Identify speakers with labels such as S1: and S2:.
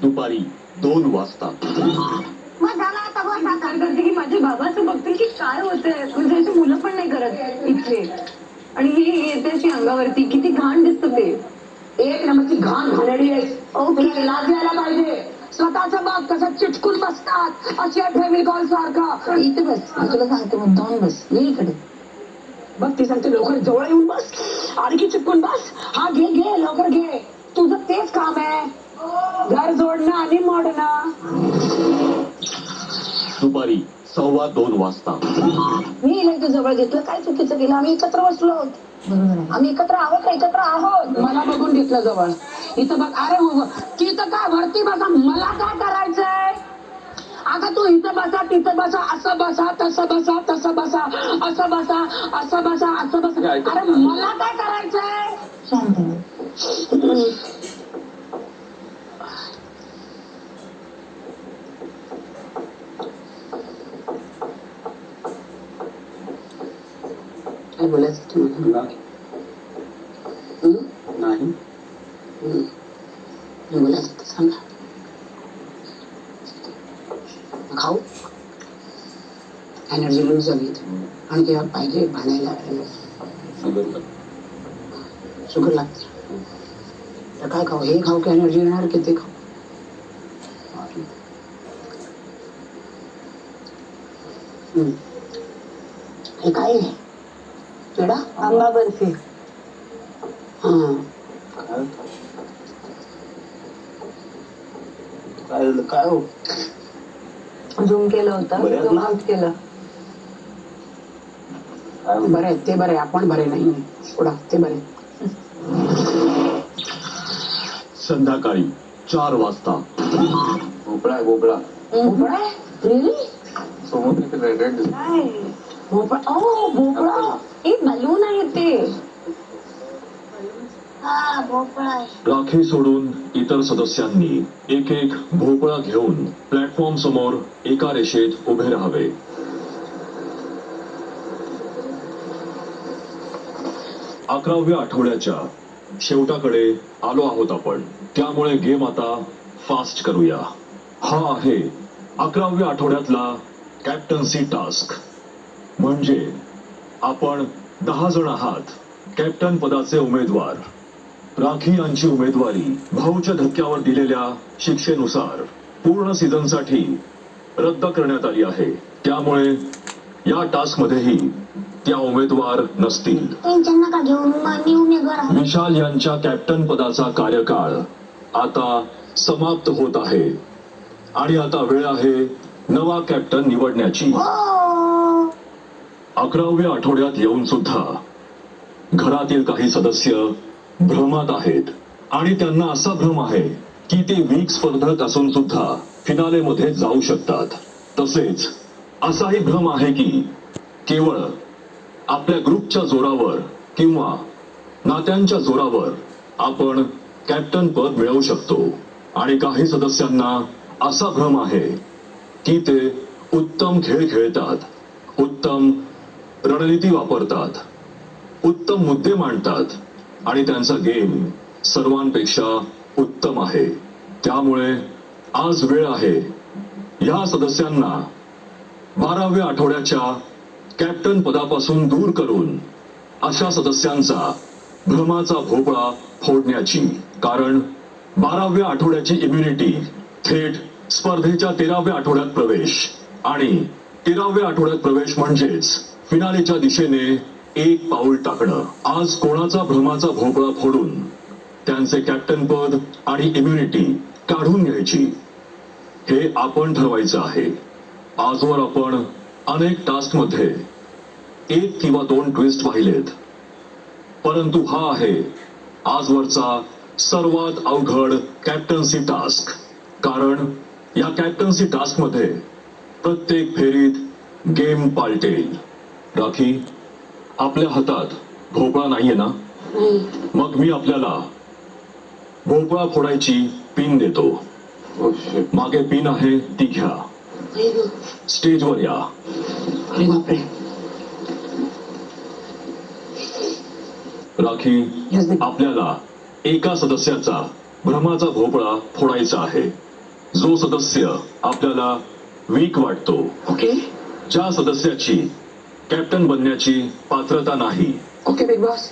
S1: दुपारी 2 वाजता.
S2: मग झाला आता बस आता.
S3: काय करते की माझ्या बाबाचं बघते की काय होतंय, म्हणजे अशी मुलं पण नाही करत इथे. आणि ही येते अशी अंगावरती, किती घाण दिसतं ते.
S2: एक नंबरची घाण घाणेरडी आहेस. तुला लाज यायला पाहिजे. स्वतःचं बघ कसं चिटकून बसतात अशा फेविकॉल सारखं. इथे बस, मी तुला सांगते मुद्दाम बस, ये इकडे बघ. ती सांगते लवकर जवळ येऊन बस, आणखी चिटकून बस. हा घे घे लवकर घे, तुझं तेच काम आहे, घर जोडणं आणि मोडणं.
S1: दुपारी 2:15 वाजता.
S2: मी हिला इथे जवळ घेतलं, काय चुकीचं केलं? आम्ही एकत्र बसलो आहोत. बरोबर आहे, आम्ही एकत्र आहोत, एकत्र आहोत. मला बघून घेतलं जवळ. इथं बघ, अरे हो तिथं काय वरती बसा, मला काय करायचंय? अगं तू इथं बसा, तिथं बसा, असं बसा, तसं बसा, तसं बसा, असं बसा, असं बसा, असं बसा. अरे मला काय करायचंय? काय बोलायचं तुम्हाला?
S1: नाही
S2: बोलायचं तर सांगा. खाऊ एनर्जी लूज झाली आणि तेव्हा पाहिजे भाणायला शुगर लागते. तर काय खाऊ? हे खाऊ की एनर्जी येणार की ते खाऊ? हे काय आहे? पेढा?
S3: आंबा बर्फी.
S2: हा
S1: काय झालं? काय हो?
S3: झूम केलं होतं,
S1: बरं आहे
S3: झूम
S1: ना?
S3: आउट केलं.
S2: बरं आहे ते, बरं आहे. आपण बरे नाही पुढं ते बरे.
S1: संध्याकाळी 4 वाजता. भोपळा आहे, भोपळा.
S2: भोपळा आहे? Really?
S1: समोर रेड रेड.
S3: काय?
S2: भोपळा? ओ भोपळा.
S3: ए बलून आहे ते.
S2: हा भोपळा आहे.
S1: राखी सोडून इतर सदस्यांनी एक एक भोपळा घेऊन प्लॅटफॉर्म समोर एका रेषेत उभे राहावे. 11व्या आठवड्याच्या शेवटाकडे आलो आहोत आपण, त्यामुळे गेम आता फास्ट करूया. हा आहे 11व्या आठवड्यातला कॅप्टन्सी टास्क. म्हणजे आपण 10 जण आहात कॅप्टन पदाचे उमेदवार. राखी यांची उमेदवारी भाऊच्या धक्क्यावर दिलेल्या शिक्षेनुसार पूर्ण सीझनसाठी रद्द करण्यात आली आहे. त्यामुळे या टास्क मध्येही त्या उमेदवार नसतील.
S2: त्यांच्या नका घेऊन मी उमेदवार आहे.
S1: विशाल यांच्या कॅप्टन पदाचा कार्यकाळ आता समाप्त होत आहे आणि आता वेळ आहे नवा कॅप्टन निवडण्याची. 11व्या आठवड्यात येऊन सुद्धा घरातील काही सदस्य भ्रमात आहेत आणि त्यांना असा भ्रम आहे की ते वीक स्पर्धक असून सुद्धा फिनाले मध्ये जाऊ शकतात. तसेच असाही भ्रम आहे की केवळ आपल्या ग्रुपच्या जोरावर किंवा नात्यांच्या जोरावर आपण कॅप्टन पद मिळवू शकतो. आणि काही सदस्यांना असा भ्रम आहे की ते उत्तम खेळ खेळतात, उत्तम रणनीती वापरतात, उत्तम मुद्दे मांडतात आणि त्यांचा गेम सर्वांपेक्षा उत्तम आहे. त्यामुळे आज वेळ आहे या सदस्यांना 12व्या आठवड्याच्या कॅप्टन पदापासून दूर करून अशा सदस्यांचा भ्रमाचा भोपळा फोडण्याची. कारण 12व्या आठवड्याची इम्युनिटी थेट स्पर्धेच्या 13व्या आठवड्यात प्रवेश आणि 13व्या आठवड्यात प्रवेश म्हणजेच फिनालेच्या दिशेने एक पाऊल टाकणं. आज कोणाचा भ्रमाचा भोपळा फोडून त्यांचे कॅप्टन पद आणि इम्युनिटी काढून घ्यायची हे आपण ठरवायचं आहे. आजवर आपण अनेक टास्क मध्ये 1 किंवा 2 ट्विस्ट पाहिलेत, परंतु हा आहे आजवरचा सर्वात अवघड कॅप्टन्सी टास्क. कारण या कॅप्टन्सी टास्क मध्ये प्रत्येक फेरीत गेम पालटेल. राखी, आपल्या हातात भोपळा नाहीये ना? मग मी आपल्याला भोपळा फोडायची पिन देतो. मागे पिन आहे ती घ्या. स्टेजवर या. राखी, आपल्याला एका सदस्याचा भ्रमाचा भोपळा फोडायचा आहे. जो सदस्य आपल्याला वीक वाटतो,
S2: ओके
S1: ज्या सदस्याची कॅप्टन बनण्याची पात्रता नाही,
S2: ओके बिग बॉस